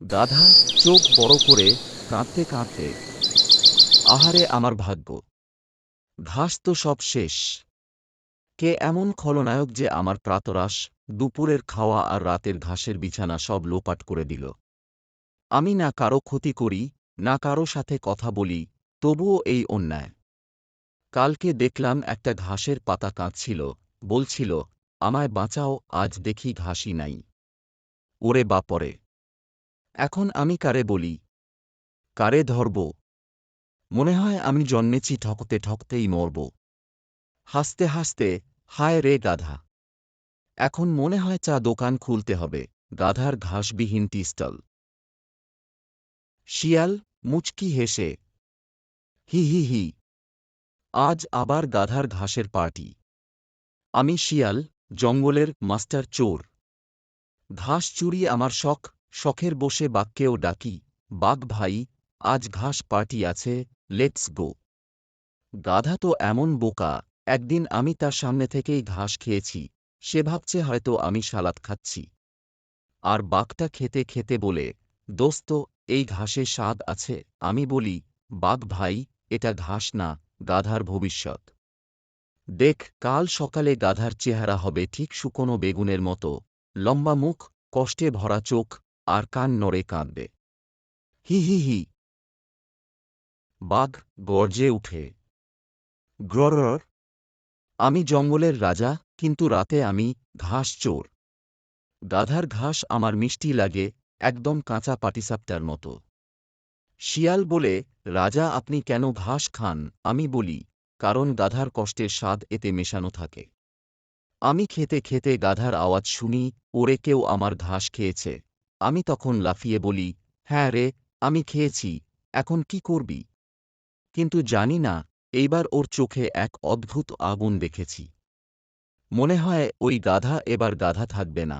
গাধা চোখ বড় করে কাঁদতে কাঁদতে, আহারে আমার ভাগ্য, ঘাস তো সব শেষ। কে এমন খলনায়ক যে আমার প্রাতরাশ, দুপুরের খাওয়া আর রাতের ঘাসের বিছানা সব লোপাট করে দিল। আমি না কারো ক্ষতি করি, না কারো সাথে কথা বলি, তবুও এই অন্যায়। কালকে দেখলাম একটা ঘাসের পাতা কাঁদছিল, বলছিল, আমায় বাঁচাও, আজ দেখি ঘাসই নাই। ওরে বাপরে! এখন আমি কারে বলি, কারে ধরব? মনে হয় আমি জন্মেছি ঠকতে ঠকতেই মরব। হাসতে হাসতে, হায় রে গাধা! এখন মনে হয় চা দোকান খুলতে হবে, গাধার ঘাসবিহীন টি স্টল। শিয়াল মুচকি হেসে, হি হি হি, আজ আবার গাধার ঘাসের পার্টি। আমি শিয়াল, জঙ্গলের মাস্টার চোর। ঘাস চুরি আমার শখ, শখের বসে বাঘকেও ডাকি, বাঘ ভাই, আজ ঘাস পার্টি আছে, লেটস গো। গাধা তো এমন বোকা, একদিন আমি তার সামনে থেকেই ঘাস খেয়েছি, সে ভাবছে হয়তো আমি সালাদ খাচ্ছি। আর বাঘটা খেতে খেতে বলে, দোস্ত, এই ঘাসে স্বাদ আছে। আমি বলি, বাঘ ভাই, এটা ঘাস না, গাধার ভবিষ্যৎ। দেখ, কাল সকালে গাধার চেহারা হবে ঠিক শুকনো বেগুনের মতো, লম্বা মুখ, কষ্টে ভরা চোখ, আর কান নড়ে কাঁদবে। হি হি হি। বাঘ গর্জে উঠে, গ্রর! আমি জঙ্গলের রাজা, কিন্তু রাতে আমি ঘাস চোর। গাধার ঘাস আমার মিষ্টি লাগে, একদম কাঁচা পাটিসাপটার মতো। শিয়াল বলে, রাজা আপনি কেন ঘাস খান? আমি বলি, কারণ গাধার কষ্টের স্বাদ এতে মেশানো থাকে। আমি খেতে খেতে গাধার আওয়াজ শুনি, ওরে কেউ আমার ঘাস খেয়েছে। আমি তখন লাফিয়ে বলি, হ্যাঁ রে, আমি খেয়েছি, এখন কি করবি? কিন্তু জানি না, এইবার ওর চোখে এক অদ্ভুত আগুন দেখেছি। মনে হয় ওই গাধা এবার গাধা থাকবে না।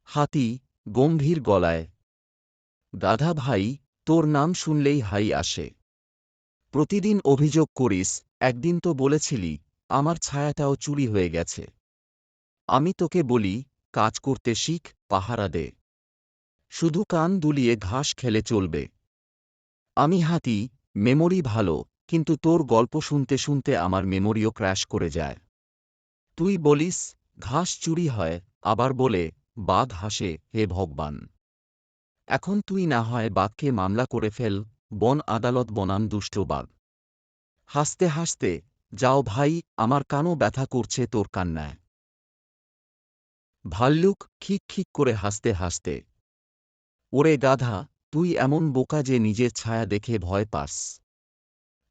হাতি গম্ভীর গলায়, গাধা ভাই, তোর নাম শুনলেই হাই আসে। প্রতিদিন অভিযোগ করিস, একদিন তো বলেছিলি, আমার ছায়াটাও চুরি হয়ে গেছে। আমি তোকে বলি, কাজ করতে শিখ, পাহারা দে। শুধু কান দুলিয়ে ঘাস খেলে চলবে। আমি হাতি, মেমোরি ভালো, কিন্তু তোর গল্প শুনতে শুনতে আমার মেমোরিও ক্র্যাশ করে যায়। তুই বলিস, ঘাস চুরি হয়, আবার বলে, বাঘ হাসে, হে ভগবান! এখন তুই না হয় বাঘকে মামলা করে ফেল, বন আদালত বনাম দুষ্ট বাঘ। হাসতে হাসতে, যাও ভাই, আমার কানও ব্যথা করছে তোর কান্নায়। ভাল্লুক খিক খিক করে হাসতে হাসতে, ওরে গাধা, তুই এমন বোকা যে নিজের ছায়া দেখে ভয় পাস।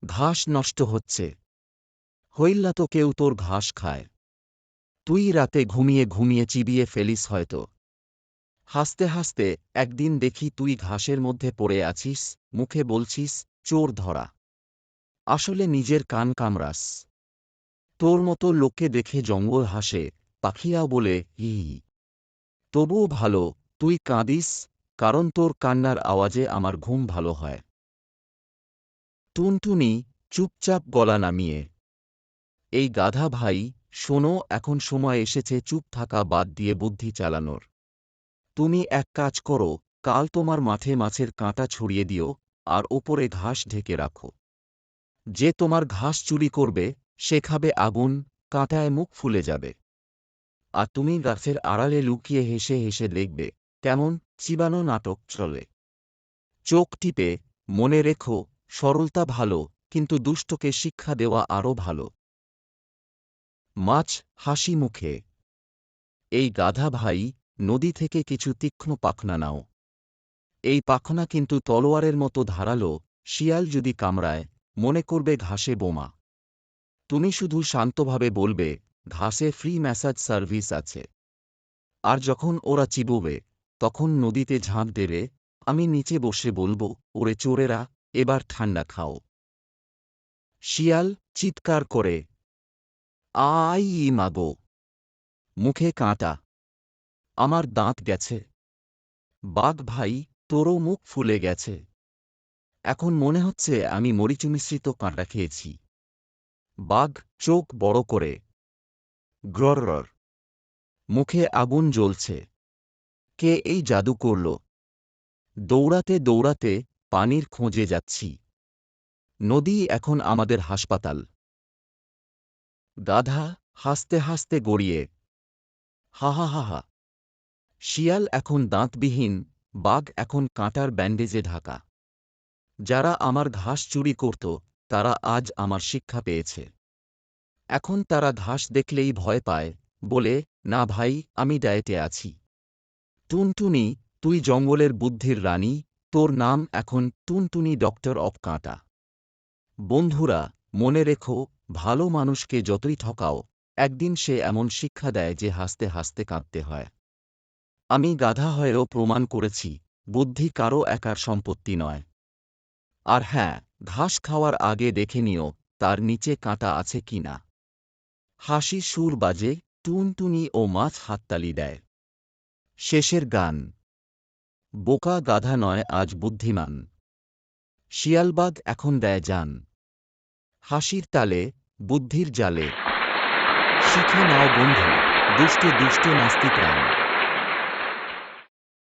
ঘাস নষ্ট হচ্ছে, হইল্লা তো কেউ তোর ঘাস খায়। তুই রাতে ঘুমিয়ে ঘুমিয়ে চিবিয়ে ফেলিস হয়তো। হাসতে হাসতে, একদিন দেখি তুই ঘাসের মধ্যে পড়ে আছিস, মুখে বলছিস, চোর ধরা। আসলে নিজের কান কামড়াস। তোর মতো লোককে দেখে জঙ্গল হাসে, পাখিরাও বলে, হি হি। তবুও ভালো, তুই কাঁদিস, কারণ তোর কান্নার আওয়াজে আমার ঘুম ভালো হয়। টুনটুনি চুপচাপ গলা নামিয়ে, এই গাধা ভাই, শোনো, এখন সময় এসেছে চুপ থাকা বাদ দিয়ে বুদ্ধি চালানোর। তুমি এক কাজ করো, কাল তোমার মাঠে মাছের কাঁটা ছড়িয়ে দিও, আর ওপরে ঘাস ঢেকে রাখো। যে তোমার ঘাস চুরি করবে, সে খাবে আগুন, কাঁটায় মুখ ফুলে যাবে। আর তুমি গাছের আড়ালে লুকিয়ে হেসে হেসে দেখবে, কেমন চিবানো নাটক চলে। চোখ টিপে, মনে রেখো, সরলতা ভালো, কিন্তু দুষ্টকে শিক্ষা দেওয়া আরও ভালো। মাছ হাসি মুখে, এই গাধা ভাই, নদী থেকে কিছু তীক্ষ্ণ পাখনা নাও। এই পাখনা কিন্তু তলোয়ারের মতো ধারালো, শিয়াল যদি কামড়ায়, মনে করবে ঘাসে বোমা। তুমি শুধু শান্তভাবে বলবে, ঘাসে ফ্রি ম্যাসাজ সার্ভিস আছে। আর যখন ওরা চিবোবে, তখন নদীতে ঝাঁপ দেবে, আমি নিচে বসে বলবো, ওরে চোরেরা, এবার ঠান্ডা খাও। শিয়াল চিৎকার করে, আই মাগো! মুখে কাঁটা, আমার দাঁত গেছে। বাঘ ভাই, তোরও মুখ ফুলে গেছে। এখন মনে হচ্ছে আমি মরিচমিশ্রিত কাঁটা খেয়েছি। বাঘ চোখ বড় করে, গ্রর! মুখে আগুন জ্বলছে। কে এই জাদু করল? দৌড়াতে দৌড়াতে পানির খোঁজে যাচ্ছি। নদী এখন আমাদের হাসপাতাল। গাধা হাসতে হাসতে গড়িয়ে, হা হা হা হা। শিয়াল এখন দাঁতবিহীন, বাঘ এখন কাঁটার ব্যান্ডেজে ঢাকা। যারা আমার ঘাস চুরি করত, তারা আজ আমার শিক্ষা পেয়েছে। এখন তারা ঘাস দেখলেই ভয় পায়, বলে, না ভাই, আমি ডায়েটে আছি। টুনটুনি, তুই জঙ্গলের বুদ্ধির রানী, তোর নাম এখন টুনটুনি ডক্টর অব কাঁটা। বন্ধুরা, মনে রেখো, ভালো মানুষকে যতই ঠকাও, একদিন সে এমন শিক্ষা দেয় যে হাসতে হাসতে কাঁদতে হয়। আমি গাধা হয়েও প্রমাণ করেছি, বুদ্ধি কারও একার সম্পত্তি নয়। আর হ্যাঁ, ঘাস খাওয়ার আগে দেখে নিও তার নিচে কাঁটা আছে কি না। হাসি সুর বাজে, টুনটুনি ও মাছ হাততালি দেয়। শেষের গান। বোকা গাধা নয় আজ বুদ্ধিমান। শিয়ালবাগ এখন দেয় জান। হাসির তালে, বুদ্ধির জালে। শিখে নাও বন্ধু, দুষ্টে দুষ্টে নাস্তি প্রাণ।